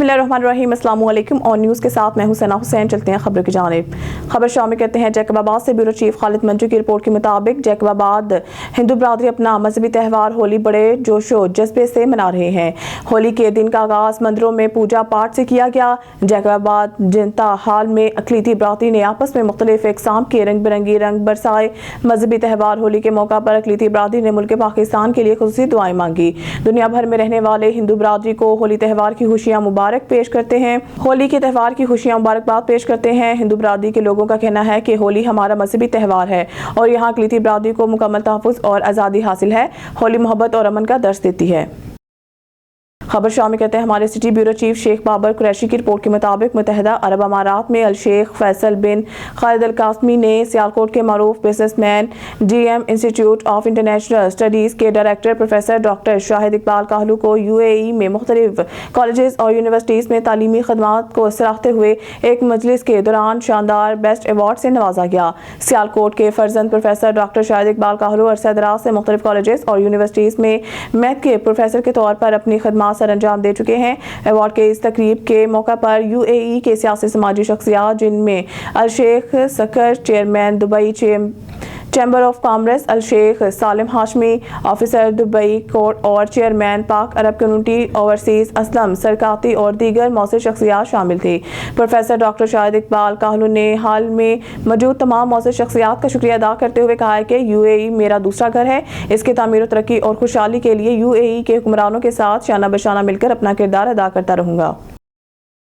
बिस्मिल्लाहिर्रहमानिर्रहीम, अस्सलाम वालेकुम। और न्यूज़ के साथ मैं हुसैना हुसैन। चलते हैं खबरों की जानिब। खबर शामिल करते हैं जैकबाबाद से। ब्यूरो चीफ खालिद मंजू की रिपोर्ट के मुताबिक जैकबाबाद हिंदू बरादरी अपना मजहबी त्यौहार होली बड़े जोशो जज्बे से मना रहे हैं। होली के दिन का आगाज मंदिरों में पूजा पाठ से किया गया। जैकबाबाद जनता हॉल में अकलीती बरादरी ने आपस में मुख्तलिफ इकसाम के रंग बिरंगी रंग बरसाए। मजहबी त्यौहार होली के मौका पर अकलीती बरादरी ने मुल्क पाकिस्तान के लिए खुसूसी दुआएं मांगी। दुनिया भर में रहने वाले हिंदू बरादरी को होली त्यौहार की खुशियां मुबारक पेश करते हैं। होली के त्यौहार की खुशियां मुबारकबाद पेश करते हैं। हिंदू बरादरी के लोगों का कहना है कि होली हमारा मजहबी त्यौहार है और यहाँ अकलीती बरादरी को मुकम्मल तहफ़्फ़ुज़ और आज़ादी हासिल है। होली मोहब्बत और अमन का दर्स देती है। खबर शामिल करते हैं हमारे city bureau chief Sheikh Babar Qureshi की रिपोर्ट के मुताबिक मुत्तहिदा अरब अमारात में अल शेख फैसल बिन खालिद अल कासमी ने सियालकोट के मारूफ businessman GM institute of international studies के director professor doctor Shahid Iqbal Kahlu को UAE में मुख्तलिफ कॉलेजेस और यूनिवर्सिटीज़ में तालीमी खदमात को सराहते हुए एक मजलिस के दौरान शानदार बेस्ट अवार्ड से नवाजा गया। सियालकोट के फर्जंद प्रोफेसर डॉक्टर शाहिद इकबाल काहलू अरसा दराज से मुख्तलिफ कॉलेजेस और यूनिवर्सिटीज़ में मैथ के प्रोफेसर के तौर पर अपनी खदमात सर अंजाम दे चुके हैं। अवार्ड के इस तकरीब के मौका पर UAE के सियासी समाजी शख्सियात जिनमें Al Sheikh Saqr chairman Dubai chamber of commerce, Al Sheikh Salim Hashmi officer Dubai court और chairman Pak Arab community overseas Aslam Sarkati और दीगर मौसर शख्सियात शामिल थी। प्रोफेसर डॉक्टर शाहिद इकबाल काहलू ने हाल में मौजूद तमाम मौसर शख्सियात का शुक्रिया अदा करते हुए कहा है कि UAE मेरा दूसरा घर है। इसके तामीर तरक्की और खुशहाली के लिए UAE के हुक्मरानों के साथ शाना बशाना मिलकर अपना किरदार अदा करता रहूँगा।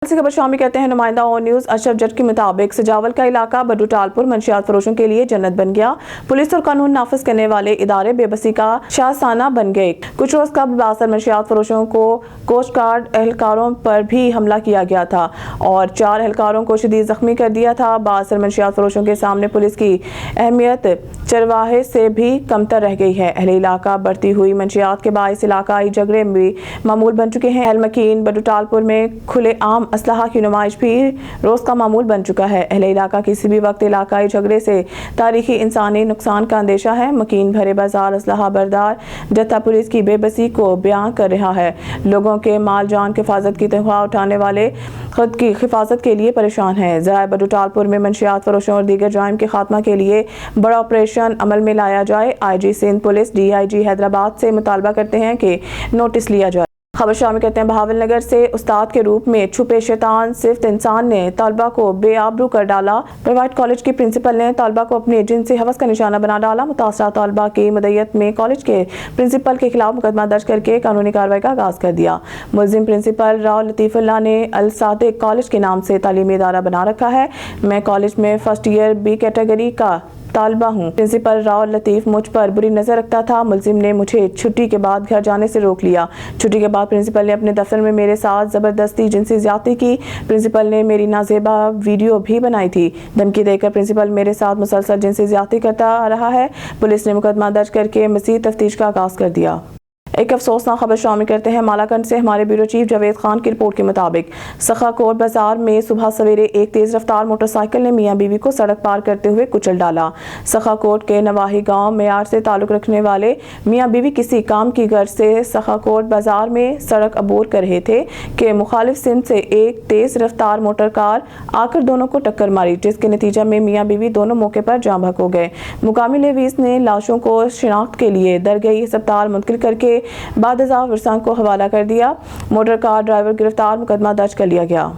से खबर शामिल कहते हैं नुमाइंदा और न्यूज़ अशरफ जट के मुताबिक सजावल का इलाका बडूटालपुर मंशियात फरोशों के लिए जन्नत बन गया। पुलिस और कानून नाफिज करने वाले इदारे बेबसी का शाहसाना बन गए। कुछ रोज कबल बासर मंशियात फरोशों को कोस्ट गार्ड एहलकारों पर भी हमला किया गया था और 4 एहलकारों को शदीद जख्मी कर दिया था। बासर मंशियात फरोशों के सामने पुलिस की अहमियत चरवाहे से भी कमतर रह गई है। अहले इलाका बढ़ती हुई मंशियात के बाइस इलाकाई झगड़े भी मामूल बन चुके हैं। एलमकीन बडूटालपुर में खुले आम असलहा की नुमाइश भी रोज का मामूल बन चुका है। अहले इलाका किसी भी वक्त इलाकाई झगड़े से तारीखी इंसानी नुकसान का अंदेशा है। मकीन भरे बाजार असलहा बरदार जत्था पुलिस की बेबसी को बयां कर रहा है। लोगों के माल जान की हिफाजत की तनख्वाह उठाने वाले खुद की हिफाजत के लिए परेशान हैं। ज़राए बडूटालपुर में मंशियात फरोशों और दीगर जराइम के खात्मा के लिए बड़ा ऑपरेशन अमल में लाया जाए। IG Sindh police DIG Hyderabad से मुतालबा करते हैं कि नोटिस लिया जाए। खबर शामिल करते हैं बहावल नगर से। उस्ताद के रूप में छुपे शैतान सिफ्त इंसान ने तलबा को बेआबरू कर डाला। प्राइवेट कॉलेज के प्रिंसिपल ने तलबा को अपने जिनसी हवस का निशाना बना डाला। मुतासरा तलबा की मदयत में कॉलेज के प्रिंसिपल के खिलाफ मुकदमा दर्ज करके कानूनी कार्रवाई का आगाज कर दिया। मुलजिम प्रिंसिपल राव लतीफुल्लाह ने अल सादिक कॉलेज के नाम से तालीमी इदारा बना रखा है। मैं कॉलेज में फर्स्ट ईयर B कैटेगरी का तालबा हूँ। प्रिंसिपल राव लतीफ़ मुझ पर बुरी नज़र रखता था। मुलजिम ने मुझे छुट्टी के बाद घर जाने से रोक लिया। छुट्टी के बाद प्रिंसिपल ने अपने दफ्तर में मेरे साथ ज़बरदस्ती जिनसी ज़्यादती की। प्रिंसिपल ने मेरी नाजेबा वीडियो भी बनाई थी। धमकी देकर प्रिंसिपल मेरे साथ मुसलसल जिनसी ज़्यादती करता रहा है। पुलिस ने मुकदमा दर्ज करके मज़ीद तफ्तीश का आगाज़ कर दिया। एक अफसोसनाक खबर शामिल करते हैं मालाकंड से। हमारे ब्यूरो चीफ जावेद खान की रिपोर्ट के मुताबिक सखाकोट बाजार में सुबह सवेरे एक तेज रफ्तार मोटरसाइकिल ने मियां बीवी को सड़क पार करते हुए कुचल डाला। सखाकोट के नवाही गांव मेयार से ताल्लुक रखने वाले मियां बीवी किसी काम की गर्ज से सखाकोट बाजार में सड़क अबूर कर रहे थे कि मुखालिफ सिम से एक तेज रफ्तार मोटर कार आकर दोनों को टक्कर मारी, जिसके नतीजा में मियां बीवी दोनों मौके पर जाँ बहक हो गए। मुकामी लेवीज ने लाशों को शिनाख्त के लिए दरगाही अस्पताल मुंतकिल करके बाद वर्षा को हवाला कर दिया। मोटर कार ड्राइवर गिरफ्तार, मुकदमा दर्ज कर लिया गया।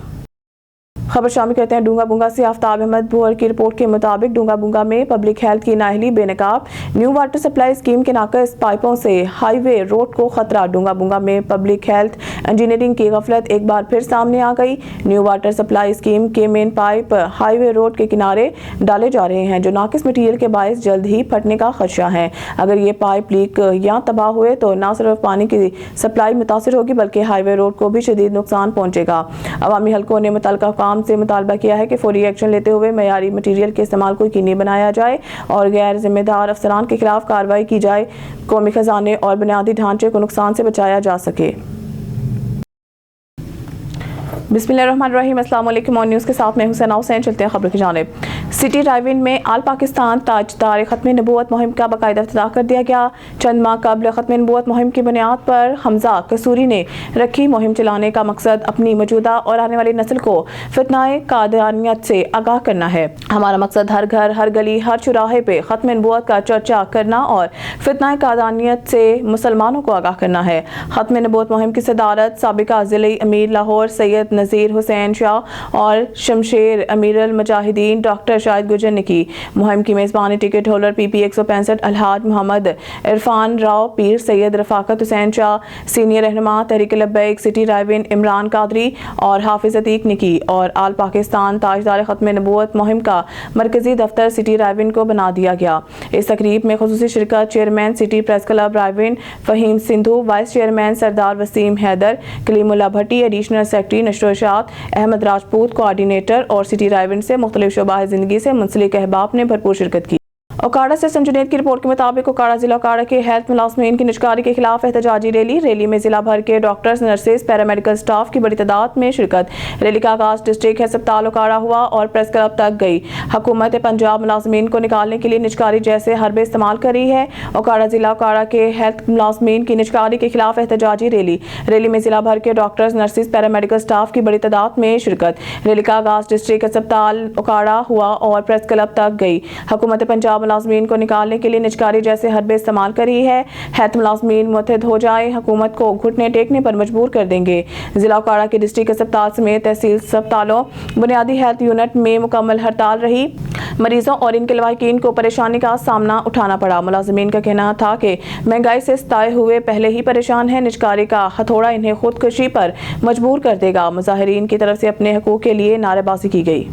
खबर शामिल करते हैं डूंगा बुंगा से। आफ्ताब अहमद भुअर की रिपोर्ट के मुताबिक डूंगा बुंगा में पब्लिक हेल्थ की नाअहली बेनकाब। न्यू वाटर सप्लाई स्कीम के नाकस पाइपों से हाईवे रोड को खतरा। डूंगा बुंगा में पब्लिक हेल्थ इंजीनियरिंग की गफलत एक बार फिर सामने आ गई। न्यू वाटर सप्लाई स्कीम के मेन पाइप हाईवे रोड के किनारे डाले जा रहे हैं, जो नाकिस मटीरियल के बायस जल्द ही फटने का खदशा है। अगर ये पाइप लीक या तबाह हुए तो न सिर्फ पानी की सप्लाई मुतासर होगी बल्कि हाईवे रोड को भी शदीद नुकसान पहुंचेगा। अवामी हलकों ने मुतल्लिका काम से मुतालबा किया है कि फौरी एक्शन लेते हुए मयारी मटीरियल के इस्तेमाल को यकीनी बनाया जाए और गैर जिम्मेदार अफसरान के खिलाफ कार्रवाई की जाए, कौमी खजाने और बुनियादी ढांचे को नुकसान से बचाया जा सके। बिस्मिल्लाहिर्रहमानिर्रहीम, अस्सलाम वालेकुम। और न्यूज़ के साथ मैं हुसैना हुसैन। चलते हैं खबर की जानिब। सिटी ड्राइव-इन में आल पाकिस्तान ताजदार खत्म नबूवत मुहिम का बाकायदा इफ्तिताह कर दिया गया। चंद माह कबल खत्म नबूवत मुहिम की बुनियाद पर हमजा कसूरी ने रखी मुहिम चलाने का मकसद अपनी मौजूदा और आने वाली नस्ल को फितनाए कादियानियत से आगाह करना है। हमारा मकसद हर घर, हर गली, हर चौराहे पे खत्म नबूवत का चर्चा करना और फितनाए कादियानियत से मुसलमानों को आगाह करना है। खत्म नबूवत मुहिम की सदारत साबिका ज़िले अमीर लाहौर सैयद नज़ीर हुसैन शाह और शमशेर अमीरुल मुजाहिदीन डॉक्टर शाहिद गुजर ने की। मुहिम की मेज़बानी टिकट होल्डर PP 165 अलहाज मोहम्मद इरफान राव पीर सैयद रफाकत हुसैन शाह, सीनियर रहनुमा तहरीक लब्बैक सिटी ड्राइव-इन इमरान कादरी और हाफिज अतीक ने की और आल पाकिस्तान ताजदार खत्म नबूवत मुहिम का मरकजी दफ्तर सिटी ड्राइव-इन को बना दिया गया। इस तकरीब में खुसूसी शिरकत chairman city press club drive in Faheem Sindhu, vice chairman सरदार वसीम हैदर, कलीमुल्लाह भट्टी, एडिशनल सेक्रेटरी नशर इरशाद अहमद राजपूत, कोऑर्डिनेटर और सिटी ड्राइव-इन से मुख्तलिफ शोबाए ज़िंदगी से मुंसलिक अहबाब ने भरपूर शिरकत की। ओकाड़ा से संजुनेद की रिपोर्ट के मुताबिक ओकाड़ा जिला ओकाड़ा के हेल्थ मुलाजमीन की निजकारी के खिलाफ एहतजाजी रैली में जिला भर के डॉक्टर्स, नर्सेज, पैरामेडिकल स्टाफ की बड़ी तादाद में शिरकत। रैली का आगाज डिस्ट्रिक्ट अस्पताल ओकाड़ा हुआ और प्रेस क्लब तक गई। हुकूमत पंजाब मुलाजमीन को निकालने के लिए निजकारी जैसे हरबे इस्तेमाल कर रही है। ओकाड़ा जिला ओकाड़ा के हेल्थ मुलाजमीन की निजकारी के खिलाफ एहतजाजी रैली में जिला भर के डॉक्टर्स, नर्सेज, पैरामेडिकल स्टाफ की बड़ी तादाद में शिरकत। रैली का आगाज डिस्ट्रिक्ट अस्पताल ओकाड़ा हुआ और प्रेस क्लब तक गई। हुकूमत पंजाब मुलाजमीन को निकालने के लिए निजकारी जैसे हरबे इस्तेमाल कर रही है। हेल्थ मुलाजमीन मुतहद हो जाए, हुकूमत को घुटने टेकने पर मजबूर कर देंगे। जिला ओकाड़ा के डिस्ट्रिक्ट अस्पताल समेत तहसील अस्पतालों, बुनियादी हेल्थ यूनिट में मुकम्मल हड़ताल रही। मरीजों और इनके लवाहिकीन को परेशानी का सामना उठाना पड़ा। मुलाजमीन का कहना था कि महंगाई से सताए हुए पहले ही परेशान है। निजकारी का हथौड़ा इन्हें खुदकुशी पर मजबूर कर देगा। मुजाहिरीन की तरफ से अपने हकूक के लिए नारेबाजी की गई।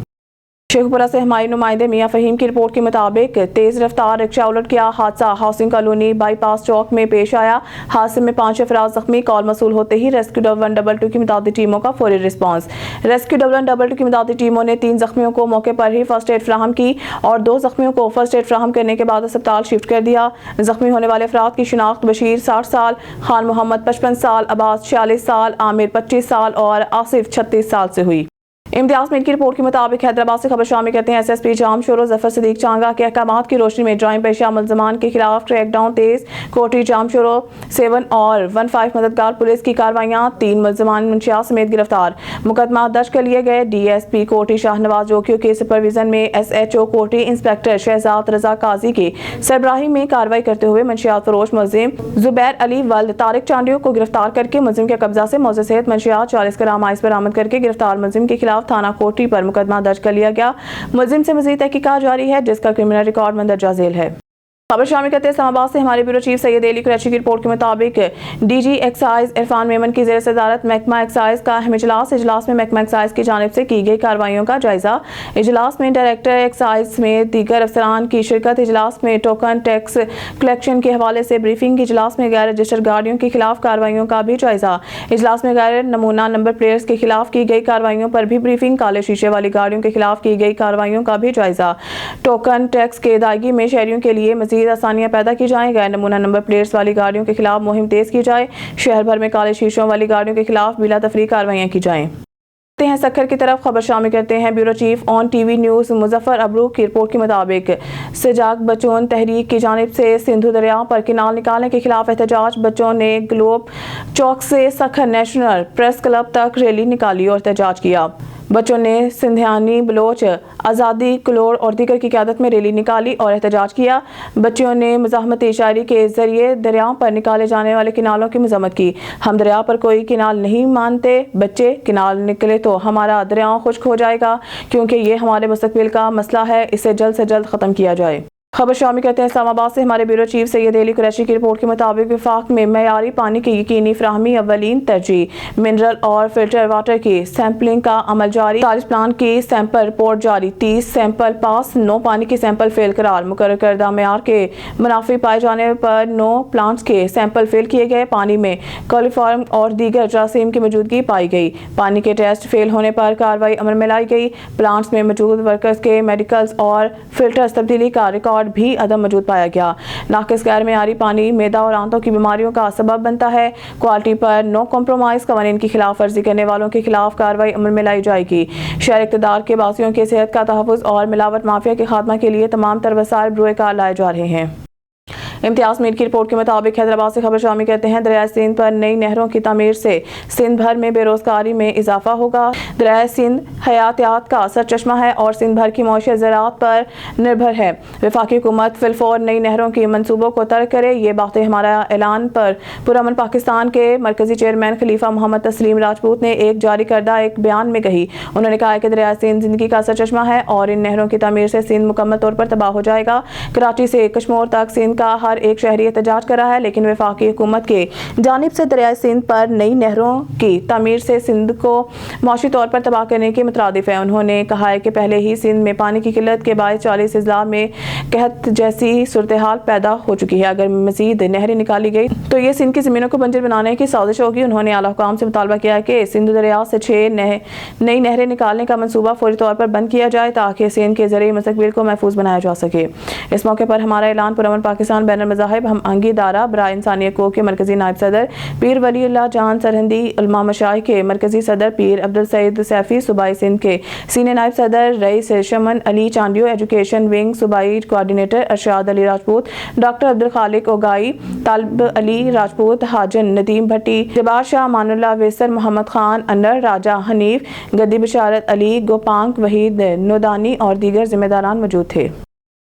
शेखपुरा से हमारे नुमाइंदे मियां फहीम की रिपोर्ट के मुताबिक तेज रफ्तार रिक्शा उलट गया। हादसा हाउसिंग कॉलोनी बाईपास चौक में पेश आया। हादसे में 5 अफराद जख्मी। कॉल मसूल होते ही रेस्क्यू 122 की इमदादी टीमों का फौरी रिस्पांस। रेस्क्यू 122 की इमदादी टीमों ने 3 जख्मियों को मौके पर ही फर्स्ट एड फ्राहम की और 2 जख्मियों को फर्स्ट एड फ्राहम करने के बाद अस्पताल शिफ्ट कर दिया। जख्मी होने वाले अफराद की शिनाख्त बशीर 60 साल, खान मोहम्मद 55 साल, अब्बास 46 साल, आमिर 25 साल और आसिफ 36 साल से हुई। इम्तियाज मीर की रिपोर्ट के मुताबिक हैदराबाद से खबर शामिल करते हैं। SSP जामशोरो जफर सदीक चांगा के अहकामात की रोशनी में ड्राइंग पेशा मुलजमान के खिलाफ क्रैकडाउन तेज। कोटरी जामशोरो 7 और 15 मददगार पुलिस की कार्रवाइयां। 3 मुलजमान मुंशियात समेत गिरफ्तार। मुकदमा दर्ज कर लिए गए। DSP कोटरी शाहनवाज जोकियो के सुपरविजन में SHO कोटरी इंस्पेक्टर शहजाद रजा काजी के सरबराही में कार्रवाई करते हुए मंशियात फरोश मुलजिम जुबैर अली वल्द तारिक चांडियो को गिरफ्तार करके मुलजिम के कब्जा से मौजूद सेहत मंशियात 40 ग्राम आइस बरामद करके गिरफ्तार मुलजिम के खिलाफ थाना कोटरी पर मुकदमा दर्ज कर लिया गया। मुलजिम से मजीद तहकीकात जारी है जिसका क्रिमिनल रिकॉर्ड मंदरजा झेल है। खबर शामिल करते हैं इस्लामाबाद से हमारे ब्यूरो चीफ सैयद अली कुरैशी की रिपोर्ट के मुताबिक DG एक्साइज इरफान मेमन की ज़ेर सदारत महकमा एक्साइज का अहम इजलास में महकमा एक्साइज की जानिब से की गई कार्रवाइयों का जायजा। इजलास में डायरेक्टर एक्साइज समेत दीगर अफसरान की शिरकत। इजलास में टोकन टैक्स कलेक्शन के हवाले से ब्रीफिंग। इजलास में गैर रजिस्टर्ड गाड़ियों के खिलाफ कार्रवाइयों का भी जायजा। इजलास में गैर नमूना नंबर प्लेयर्स के खिलाफ की गई कार्रवाइयों पर भी ब्रीफिंग। काले शीशे वाली गाड़ियों के खिलाफ की गई कार्रवाइयों का भी जायजा। टोकन टैक्स के अदायगी में शहरियों के लिए मजीद आसानियां पैदा की जाएं। गैर नमूना नंबर प्लेट्स वाली गाड़ियों के खिलाफ मुहिम तेज की जाए। शहर भर में काले शीशों वाली गाड़ियों के खिलाफ बिला तफरीक कार्रवाइयां की जाएं। हैं सक्खर की तरफ खबर शामिल करते हैं। Bureau chief on TV news Muzaffar Abru की रिपोर्ट के मुताबिक सजाग बच्चों तहरीक की जानिब से सिंधु दरिया पर किनाल निकालने के खिलाफ एहतजाज। बच्चों ने ग्लोब चौक से सक्खर नेशनल प्रेस क्लब तक रैली निकाली और एहतजाज किया। बच्चों ने सिंधियानी बलोच आज़ादी क्लोर और दीगर की क़यादत में रैली निकाली और एहतजाज किया। बच्चों ने मुज़ाहमती शायरी के जरिए दरियाओं पर निकाले जाने वाले किनालों की मजम्मत की। हम दरिया पर कोई किनाल नहीं मानते, बच्चे किनाल निकले तो हमारा दरिया खुश्क हो जाएगा क्योंकि ये हमारे मुस्तकबिल का मसला है, इसे जल्द से जल्द ख़त्म किया जाए। खबर शामिल करते हैं इस्लामाबाद से हमारे ब्यूरो चीफ सैयद अली कुरैशी की रिपोर्ट के मुताबिक वफाक में मयारी पानी की यकीनी फ्राहमी अव्वलीन तरजीह। मिनरल और फिल्टर वाटर की सैंपलिंग का अमल जारी। 40 प्लांट की सैंपल रिपोर्ट जारी। 30 सैंपल पास, 9 पानी के सैंपल फेल करार। मुकर्रर करदा मेयार के मुनाफी पाए जाने पर 9 प्लांट्स के सैंपल फेल किए गए। पानी में कोलिफॉर्म और दीगर जरासीम की मौजूदगी पाई गई। पानी के टेस्ट फेल होने पर कार्रवाई अमल में लाई गई। प्लांट्स में मौजूद वर्कर्स के मेडिकल्स और फिल्टर्स तब्दीली का रिकॉर्ड पर भी अदम मौजूद पाया गया। नाकिस गैर मेयारी पानी मैदा और आंतों की बीमारियों का सबब बनता है। क्वालिटी पर नो कॉम्प्रोमाइज कवानीन की खिलाफ वर्जी करने वालों के खिलाफ कार्रवाई अमल में लाई जाएगी। शहर इक़्तिदार के बासियों के सेहत का तहफ़्फ़ुज़ और मिलावट माफिया के खात्मा के लिए तमाम तर वसाइल बरोए कार लाए जा रहे हैं। इम्तियाज़ मीर की रिपोर्ट के मुताबिक हैदराबाद से खबर शामी कहते हैं, दरिया सिंध पर नई नहरों की तामीर से सिंध भर में बेरोजगारी में इजाफा होगा। दरिया सिंध हयातियात का सरचश्मा है और सिंध भर की मौशियत ज़राअत पर निर्भर है। वफाकी हुकूमत फिलफौर नई नहरों की मनसूबों को तर्क करे। ये बातें हमारा ऐलान पर पुरअमन पाकिस्तान के मरकजी चेयरमैन खलीफा मोहम्मद तस्लीम राजपूत ने एक जारी करदा एक बयान में कही। उन्होंने कहा कि दरिया सिंध जिंदगी का सरचश्मा है और इन नहरों की तामीर से सिंध मुकम्मल तौर पर तबाह हो जाएगा। कराची से कश्मीर तक सिंध का हर एक शहरी एहतजाज कर रहा है, लेकिन वफाकी हुकूमत के जानिब से दरिया सिंध पर नई नहरों की तामीर से सिंध को मौशी तौर पर तबाह करने के मुतरादिफ है। उन्होंने कहा है कि पहले ही सिंध में पानी की किल्लत के बायस 40 अजला में कहत जैसी सूरत हाल पैदा हो चुकी है। अगर मजीद नहरें निकाली गई तो ये सिंध की ज़मीनों को बंजर बनाने की साजिश होगी। उन्होंने आला हुकाम से मुतालबा किया कि सिंध दरिया से 6 नई नहरें निकालने का मनसूबा फौरी तौर पर बंद किया जाए ताकि सिंध के ज़रिए मुस्तकबिल को महफूज बनाया जा सके। इस मौके पर हमारा ऐलान पुरअमन पाकिस्तान बैनुल मज़ाहिब हम आंगी दारा बराए इंसानियत को के मरकजी नायब सदर पीर वली अल्लाह जान सरहंदी उलमा मशाइख के मरकजी सदर पीर अब्दुल सईद सैफी सूबाई सिंध के सीनियर नायब सदर रईस शमन अली चांडियो एजुकेशन विंग सूबाई कोऑर्डिनेटर अरशाद अली राजपूत डॉक्टर अब्दुल खालिक ओगाई तालिब अली राजपूत हाजन नदीम भट्टी जबार शाह मानुल्लाह वेसर मोहम्मद खान अनर राजा हनीफ गद्दी बशारत अली गोपांग वहीद नोदानी और दीगर जिम्मेदारान मौजूद थे।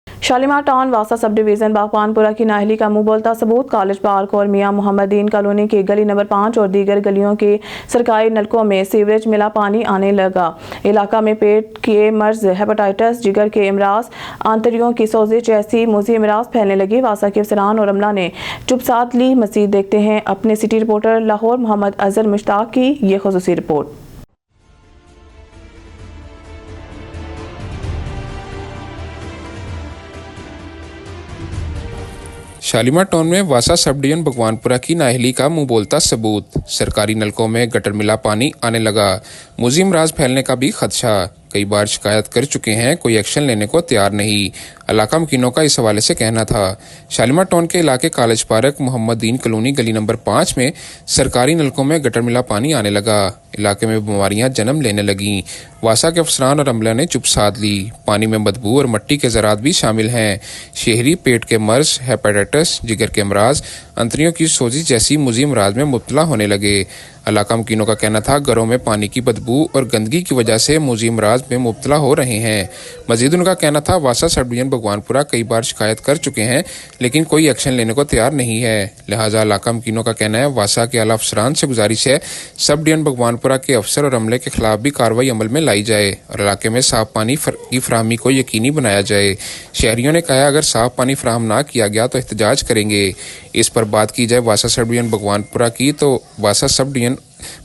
शालीमार टाउन वासा सब डिवीज़न बागबानपुरा की नाहली का मुंह बोलता सबूत। कॉलेज पार्क और मियां मोहम्मदीन कॉलोनी की गली नंबर 5 और दीगर गलियों के सरकारी नलकों में सीवरेज मिला पानी आने लगा। इलाका में पेट के मर्ज, हेपेटाइटिस, जिगर के इमराज, आंतरियों की सोजिश जैसी मोजी इमराज फैलने लगी। वासा के अफसरान और अमला ने चुप साध ली। मज़ीद देखते हैं अपने सिटी रिपोर्टर लाहौर मोहम्मद अजहर मुश्ताक की ये खुसूसी रिपोर्ट। शालीमार टाउन में वासा सब डिवीजन भगवानपुरा की नाहली का मुंह बोलता सबूत। सरकारी नलकों में गटर मिला पानी आने लगा। मोजी इमराज फैलने का भी खदशा। कई बार शिकायत कर चुके हैं, कोई एक्शन लेने को तैयार नहीं। इलाका मकीनों का इस हवाले से कहना था। शालीमार टाउन के इलाके कॉलेज पार्क मोहम्मदीन कॉलोनी गली नंबर 5 में सरकारी नलकों में गटर मिला पानी आने लगा। इलाके में बीमारियां जन्म लेने लगीं। वासा के अफसरान और अमला ने चुप साध ली। पानी में बदबू और मट्टी के ज़रात भी शामिल हैं। शहरी पेट के मर्ज, हेपेटाइटिस, जिगर के अमराज, अंतरियों की सोजिश जैसी मुज़ी अमराज में मुब्तला होने लगे। इलाका मकीनों का कहना था घरों में पानी की बदबू और गंदगी की वजह से मुज़ी अमराज में मुब्तला हो रहे हैं। मजीद उनका कहना था वासा सब डिवीजन भगवानपुरा कई बार शिकायत कर चुके हैं, लेकिन कोई एक्शन लेने को तैयार नहीं है। लिहाजा इलाका मकीनों का कहना है वासा के आला अफसरान से गुजारिश है सब डिवीजन भगवानपुरा के अफसर और अमले के खिलाफ भी कार्रवाई अमल में लाई जाए और इलाके में साफ पानी की फराहमी को यकीनी बनाया जाए। शहरियों ने कहा अगर साफ पानी फराहम ना किया गया तो एहतजाज करेंगे। इस पर बात की जाए वासा सब डिवीजन भगवानपुरा की तो वासा subdivision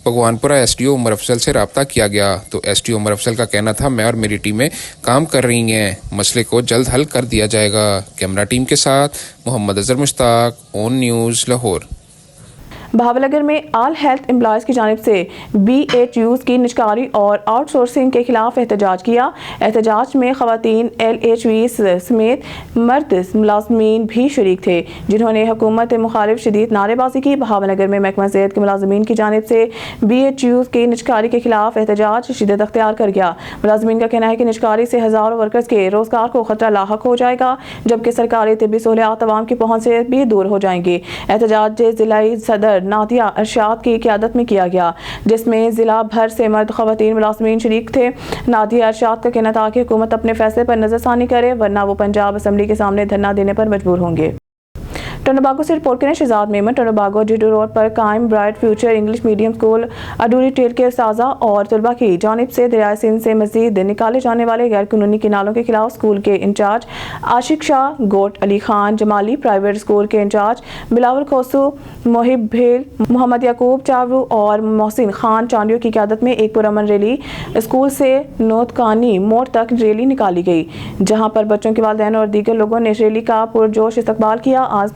Bhagwanpura SDO Umar Afsal से रब्ता किया गया तो एसडीओ उमर अफसल का कहना था मैं और मेरी टीमें काम कर रही हैं, मसले को जल्द हल कर दिया जाएगा। कैमरा टीम के साथ मोहम्मद अजहर मुश्ताक, ऑन न्यूज़ लाहौर। बहावलगर में आल हेल्थ एम्प्लॉयज़ की जानिब से BHUs की निजकारी और आउटसोर्सिंग के खिलाफ एहतजाज किया। एहतजाज में ख़वातीन LHVs समेत मर्द मुलाजमीन भी शरीक थे, जिन्होंने हुकूमत मुखालिफ शदीद नारेबाजी की। बहावलगर में महकमा सेहत के मुलाजमीन की जानिब से BHUs की निजकारी के खिलाफ एहतजाज शिद्दत अख्तियार कर गया। मुलाजमीन का कहना है कि निजकारी से हज़ारों वर्कर्स के रोजगार को खतरा लाहक हो जाएगा, जबकि सरकारी तिब्बी सहूलियात अवाम की पहुँच से भी दूर हो जाएंगी। एहतजाज जिलाई सदर नादिया अरशाद की क़यादत में किया गया, जिसमें ज़िला भर से मर्द ख़वातीन मुलाज़मीन शरीक थे। नादिया अरशाद का कहना था कि हुकूमत अपने फैसले पर नज़रसानी करे, वरना वो पंजाब असम्बली के सामने धरना देने पर मजबूर होंगे। टोनोबागो से रिपोर्ट करें शहजाद मेमन। टोनोबागो डिडो रोड पर कायम bright future English medium school अडूरी टेल के उस्ताज़ा और तलबा की जानिब से दरिया सिंध से मजीद निकाले जाने वाले गैर कानूनी किनालों के खिलाफ स्कूल के इंचार्ज आशिक शाह, गोट अली खान जमाली, प्राइवेट स्कूल के इंचार्ज बिलावल खोसू, मोहिब भेल, मोहम्मद याकूब चावरू और मोहसिन खान चांडियों की क़यादत में एक पुरअमन रैली स्कूल से नोतकानी मोड़ तक रैली निकाली गई, जहाँ पर बच्चों के वालिदैन और दीगर लोगों ने रैली का पुरजोश इस्तकबाल किया। आज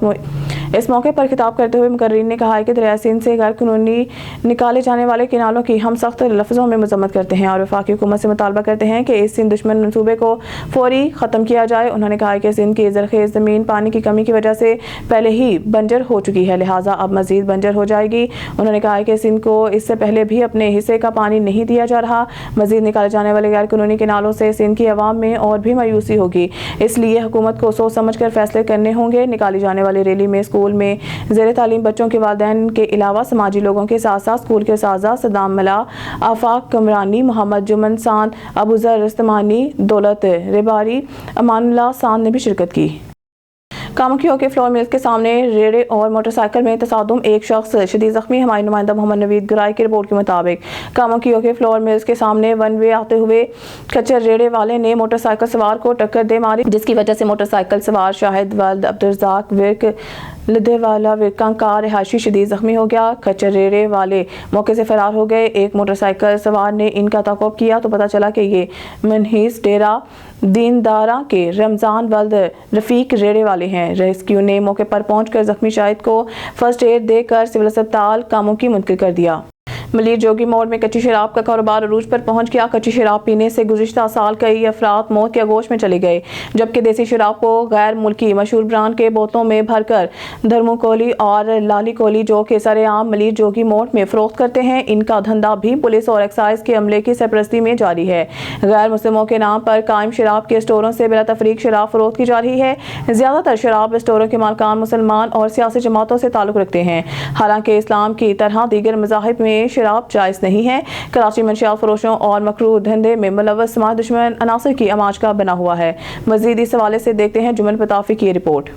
इस मौके पर खिताब करते हुए मुकर्रीन ने कहा है कि दरिया सिंध से गैर कानूनी निकाले जाने वाले किनालों की हम सख्त लफ्ज़ों में मजम्मत करते हैं और वफाकी हुकूमत से मुतालबा करते हैं कि इस सिंध दुश्मन मनसूबे को फौरी ख़त्म किया जाए। उन्होंने कहा कि सिंध की ज़रख़ेज़ ज़मीन पानी की कमी की वजह से पहले ही बंजर हो चुकी है, लिहाजा अब मज़ीद बंजर हो जाएगी। उन्होंने कहा कि सिंध को इससे पहले भी अपने हिस्से का पानी नहीं दिया जा रहा। मज़ीद निकाले जाने वाले गैर कानूनी किनालों से सिंध की आवाम में और भी मायूसी होगी, इसलिए हुकूमत को सोच समझ कर फैसले करने होंगे। निकाली जाने वाली रैली में स्कूल में ज़ेर तालीम बच्चों के वालिदैन के अलावा समाजी लोगों के साथ साथ स्कूल के साजा सदाम मला, आफाक कमरानी, मोहम्मद जुमन सांद, अबूजर रस्तमानी, दौलत रिबारी, अमानुल्लाह सांद ने भी शिरकत की। कामोकियों के फ्लोर मिल्स के सामने रेड़े और मोटरसाइकिल में तसादुम, एक शख्स शदीद जख्मी। हमारे नुमाइंदा मोहम्मद नवीद गराई की रिपोर्ट के मुताबिक कामोकियों के फ्लोर मिल्स के सामने वन वे आते हुए खच्चर रेड़े वाले ने मोटरसाइकिल सवार को टक्कर दे मारी, जिसकी वजह से मोटरसाइकिल सवार शाहिद वल्द अब्दुर्रज़ाक विर्क लदेवाला विरका का रिहायशी शदीद जख्मी हो गया। खच्चर रेड़े वाले मौके से फरार हो गए। एक मोटरसाइकिल सवार ने इनका ताक़ुब किया तो पता चला कि ये मनहीस डेरा दीनदारा के रमज़ान वल्द रफ़ीक रेड़े वाले हैं। रेस्क्यू ने मौके पर पहुंचकर जख्मी शाहिद को फर्स्ट एड देकर सिविल अस्पताल कामोकी मुंतकिल कर दिया। मलिर जोगी मोड़ में कच्ची शराब का कारोबार अरूज पर पहुंच गया। कच्ची शराब पीने से गुज़िश्ता साल कई अफराद मौत के आगोश में चले गए, जबकि देसी शराब को गैर मुल्की मशहूर ब्रांड के बोतलों में भरकर धर्मोकोली और लाली कोली जो कि सरेआम मलिर जोगी मोड़ में फरोख्त करते हैं, इनका धंधा भी पुलिस और एक्साइज के अमले की सरपरस्ती में जारी है। गैर मुस्लिमों के नाम पर कायम शराब के स्टोरों से बिला तफरीक शराब फरोख्त की जा रही है। ज़्यादातर शराब स्टोरों के मालकान मुसलमान और सियासी जमातों से ताल्लुक़ रखते हैं। हालांकि इस्लाम की तरह दीगर मज़ाहिब में शराब जायज़ नहीं है। कराची मंशियात फरोशों और मकरूह धंधे में मुलव्वस समाज दुश्मन अनासर की आमाज का बना हुआ है। मज़ीद इस हवाले से देखते हैं जुमल पताफी की रिपोर्ट।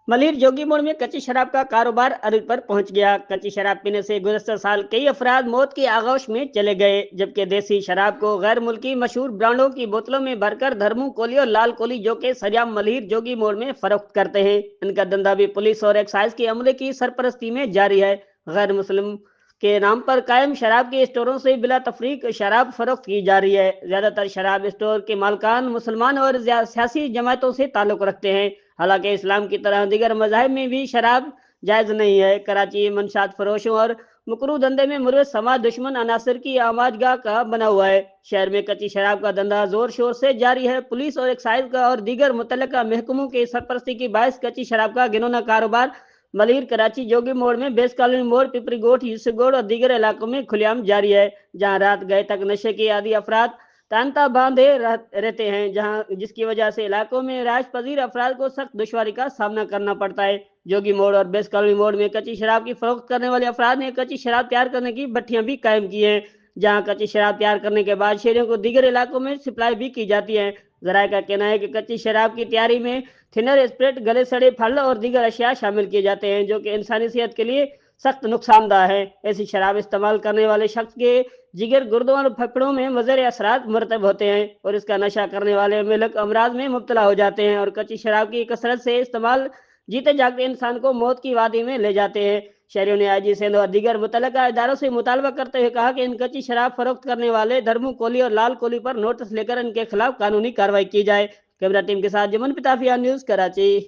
मलिर जोगी मोड़ में कच्ची शराब का कारोबार अरूज पर पहुंच गया। कच्ची शराब पीने से गुज़श्ता साल कई अफराद मौत के आगोश में चले गए, जबकि देसी शराब को गैर मुल्की मशहूर ब्रांडों की बोतलों में भरकर धर्मू कोली और लाल कोली जो के सरेआम मलिर जोगी मोड़ में फरोख्त करते हैं, इनका धंधा भी पुलिस और एक्साइज के अमले की सरपरस्ती में जारी है। गैर मुस्लिम के नाम पर कायम शराब के स्टोरों से बिला तफरीक शराब फरोख्त की जा रही है। ज्यादातर शराब स्टोर के मालकान मुसलमान और सियासी जमातों से ताल्लुक़ रखते हैं। हालांकि इस्लाम की तरह दीगर मज़ाहिब में भी शराब जायज़ नहीं है। कराची मंशात फरोशों और मकरू धंधे में मुलव्वस समाज दुश्मन अनासर की आमाजगाह का बना हुआ है। शहर में कच्ची शराब का धंधा जोर शोर से जारी है। पुलिस और एक्साइज का और दीगर मुतल्लिका महकमों के सरपरस्ती की बायस कच्ची शराब का घिनौना कारोबार मलिर, कराची, जोगी मोड़ में बेस कॉलोनी मोड़, पिपरी गोट, यूसुफ गोड़ और दीगर इलाकों में खुलेआम जारी है, जहां रात गए तक नशे के आदि अफराद तांता बांधे रहते हैं, जहां जिसकी वजह से इलाकों में राज पजीर अफराद को सख्त दुश्वारी का सामना करना पड़ता है। जोगी मोड़ और बेस कॉलोनी मोड़ में कच्ची शराब की फरोख्त करने वाले अफराद ने कच्ची शराब तैयार करने की भट्टियां भी कायम की हैं, जहां कच्ची शराब तैयार करने के बाद शहरियों को दीगर इलाकों में सप्लाई भी की जाती है। जराये का कहना है कि कच्ची शराब की तैयारी में थिनर, स्प्रिट, गले सड़े फल और दीगर अशिया शामिल किए जाते हैं, जो कि इंसानी सेहत के लिए सख्त नुकसानदाह है। ऐसी शराब इस्तेमाल करने वाले शख्स के जिगर, गुर्दों और फेफड़ों में मुज़र असरात मरतब होते हैं और इसका नशा करने वाले मिलक अमराज में मुब्तला हो जाते हैं और कच्ची शराब की कसरत से इस्तेमाल जीते जागते इंसान को मौत की वादी में ले जाते हैं। शहरियों ने आईजी सिंध और दीगर मुतल्लिका इदारों से मुतालबा करते हुए कहा कि इन कच्ची शराब फरोख्त करने वाले धर्मू कोली और लाल कोली पर नोटिस लेकर इनके खिलाफ कानूनी कार्रवाई की जाए। कैमरा टीम के साथ जुमन पिताफिया, news, Karachi.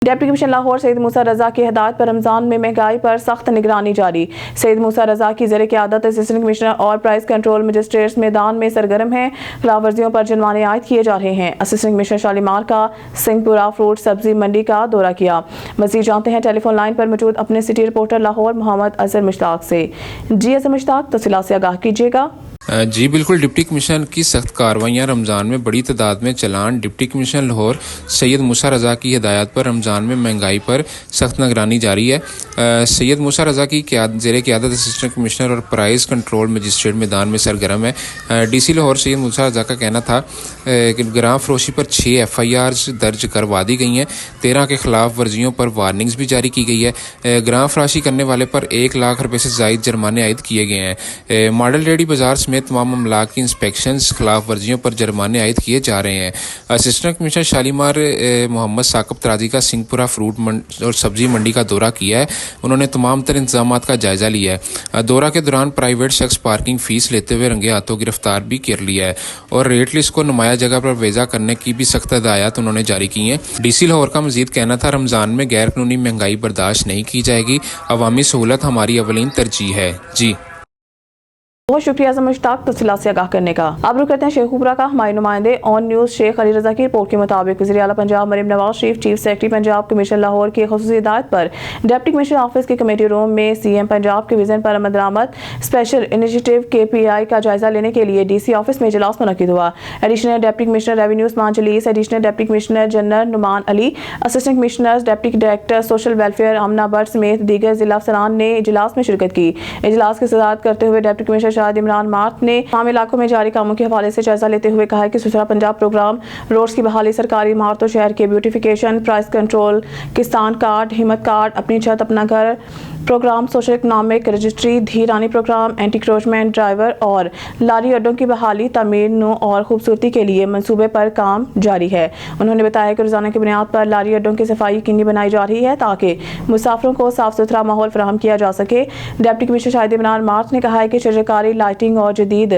Deputy commissioner Lahore Saeed Musa Raza की हिदायत पर रमजान में महंगाई पर सख्त निगरानी जारी। सईद मूसा रजा की ज़ेर क़यादत असिस्टेंट कमिश्नर और प्राइस कंट्रोल मजिस्ट्रेट्स मैदान में सरगर्म हैं। खिलाफ वर्जियों पर जुर्माने आयद किए जा रहे हैं। असिस्टेंट कमिश्नर शालीमार का सिंहपुरा फ्रूट सब्जी मंडी का दौरा किया। मज़ीद जानते हैं टेलीफोन लाइन पर मौजूद अपने सिटी रिपोर्टर लाहौर मोहम्मद अजहर मुश्ताक से। जी अजहर मुश्ताक, तफसीलात से आगाह कीजिएगा। जी बिल्कुल, डिप्टी कमिश्नर की सख्त कार्रवाइयाँ, रमज़ान में बड़ी तादाद में चलान। डिप्टी कमिश्नर लाहौर सैयद मूसा रज़ा की हिदायत पर रमज़ान में महंगाई पर सख्त निगरानी जारी है। सैयद मूसा रज़ा की ज़ेर क़यादत असिस्टेंट कमिश्नर और प्राइस कंट्रोल मजिस्ट्रेट मैदान में सरगर्म है। डीसी लाहौर सैयद मूसा रज़ा का कहना था कि ग्राम फरोशी पर 6 FIRs दर्ज करवा दी गई हैं। 13 के खिलाफ वर्जियों पर वार्निंग्स भी जारी की गई है। ग्राम फराशी करने वाले पर 1 लाख रुपये से ज़ायद जुर्माने आयद किए गए हैं। मॉडल रेडी बाजार में तमाम अमला की इंस्पेक्शन, खिलाफ वर्जियों पर जुर्माने आयद किए जा रहे हैं। असिस्टेंट कमिश्नर शालीमार मोहम्मद साकिब तराजी का सिंहपुरा फ्रूट और सब्जी मंडी का दौरा किया है। उन्होंने तमाम तर इंतजाम का जायजा लिया है। दौरा के दौरान प्राइवेट शख्स पार्किंग फीस लेते हुए रंगे हाथों गिरफ्तार भी कर लिया है और रेट लिस्ट को नुमाया जगह पर वेजा करने की भी सख्त हिदायत उन्होंने जारी की हैं। डीसी लाहौर का मजीद कहना था, रमजान में गैर कानूनी महंगाई बर्दाश्त नहीं की जाएगी। अवामी सहूलत हमारी अवलीन तरजीह है। जी बहुत शुक्रिया मुश्ताक तफसीलात से आगाह करने का। अब रुक करते हैं शेखुपुरा का हमारे नुमाइंदे ऑन न्यूज़ शेख अली रजा की रिपोर्ट के मुताबिक वज़ीर आला Punjab Maryam Nawaz Sharif chief secretary Punjab commission Lahore की ख़ुसूसी हिदायत पर डिप्टी कमिश्नर ऑफिस के कमेटी रूम में सीएम पंजाब के विजन पर अमल दरामद स्पेशल इनिशिएटिव KPI का जायजा लेने के लिए DC ऑफिस में इजलास मुनक़िद हुआ। Additional deputy commissioner revenue Usman Jalees, additional deputy commissioner general Numan Ali, assistant commissioner, deputy director social welfare Amna Bhatt समेत दीगर जिला अफसरान ने इजलास में शिरकत की। इजलास की सदारत करते हुए deputy commissioner Shahid Imran mark ने तमाम इलाकों में जारी कामों के हवाले से जायजा लेते हुए कहा कि सुथरा पंजाब प्रोग्राम, रोड्स की बहाली, सरकारी इमारतों शहर के ब्यूटिफिकेशन, प्राइस कंट्रोल, किसान कार्ड, हिम्मत कार्ड, अपनी छत अपना घर प्रोग्राम, सोशल इकनॉमिक रजिस्ट्री, धीरानी प्रोग्राम, एंटी क्रोचमेंट ड्राइवर और लारी अड्डों की बहाली, तमीर नो और खूबसूरती के लिए मंसूबे पर काम जारी है। उन्होंने बताया कि रोजाना की बुनियाद पर लारी अड्डों की सफाई यकीनी बनाई जा रही है ताकि मुसाफिरों को साफ सुथरा माहौल फराहम किया जा सके। Deputy commissioner Shahid Imran mark ने कहा है कि शजरकारी, लाइटिंग और जदीद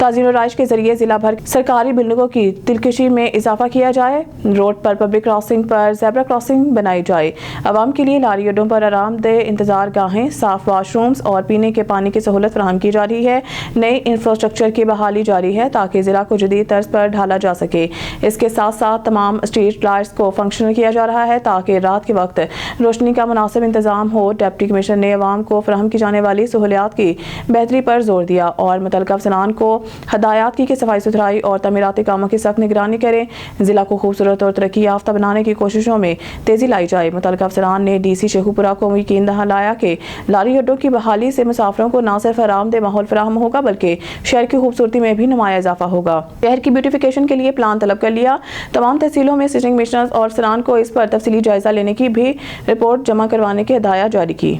ताज़ीर राइश के जरिए जिला भर सरकारी बिल्डिंगों की दिलकशी में इजाफा किया जाए। रोड पर पब्लिक क्रॉसिंग पर ज़ेब्रा क्रॉसिंग बनाई जाए। आवाम के लिए लारी अड्डों पर आरामदेह इंतजार गाहें, साफ वाशरूम्स और पीने के पानी की सहूलत फराहम की जा रही है। नई इंफ्रास्ट्रक्चर की बहाली जारी है ताकि जिला को जदीद तर्ज पर ढाला जा सके। इसके साथ साथ तमाम स्ट्रीट लाइट्स को फंक्शनल किया जा रहा है ताकि रात के वक्त रोशनी का मुनासिब इंतजाम हो। डिप्टी कमिश्नर ने आवाम को फराहम की जाने वाली सहूलियात की बेहतरी पर जोर दिया और मुतल्लिका अफसरान को हदायत की कि सफाई सुथराई और तमीराती कामों की सख्त निगरानी करें। जिला को खूबसूरत और तरक्की याफ्ता बनाने की कोशिशों में तेजी लाई जाए। मुतल्लिका अफसरान ने DC शेखुपुरा को यकीन दहालाया कि लारी अड्डों की बहाली से मुसाफिरों को न सिर्फ आरामदेह माहौल फराहम होगा बल्कि शहर की खूबसूरती में भी नुमाया इजाफा होगा। शहर की ब्यूटिफिकेशन के लिए प्लान तलब कर लिया। तमाम तहसीलों में असिस्टेंट कमिश्नर्स और अफसरान को इस पर तफसीली जायजा लेने की भी रिपोर्ट जमा करवाने की हिदायत जारी की।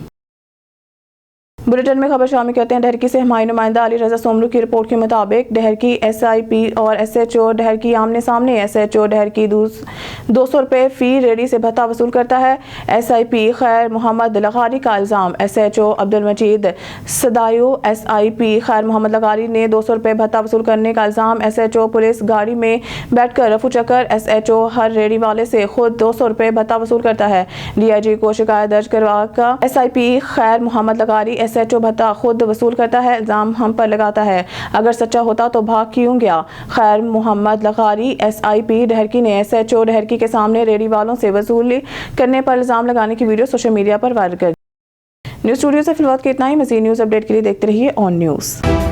बुलेटिन में खबर शामिल करते हैं। डहरकी से हमारे नुमाइंदा अली रजा सोमरू की रिपोर्ट के मुताबिक डहरकी SIP और SHO डहरकी आमने सामने। SHO डहरकी 200 रुपये फ़ी रेडी से भत्ता वसूल करता है। SIP खैर मोहम्मद लगारी का इल्ज़ाम। SHO अब्दुल मजीद सदायो SIP खैर मोहम्मद लगारी ने 200 रुपये भत्ता वसूल करने का इल्ज़ाम। SHO पुलिस गाड़ी में बैठकर रफू चक्कर। SHO हर रेडी वाले से खुद 200 रुपये भत्ता वसूल करता है। DIG को शिकायत दर्ज करवा कर SIP खैर मोहम्मद लगारी SHO भत्ता खुद वसूल करता है, इल्जाम हम पर लगाता है। अगर सच्चा होता तो भाग क्यों गया। खैर मोहम्मद लगारी SIP डहरकी ने SHO डहरकी के सामने रेडी वालों से वसूली करने पर इल्जाम लगाने की वीडियो सोशल मीडिया पर वायरल कर। न्यूज़ स्टूडियो से फिलहाल के इतना ही। मज़ीद न्यूज़ अपडेट के लिए देखते रहिए ऑन न्यूज़।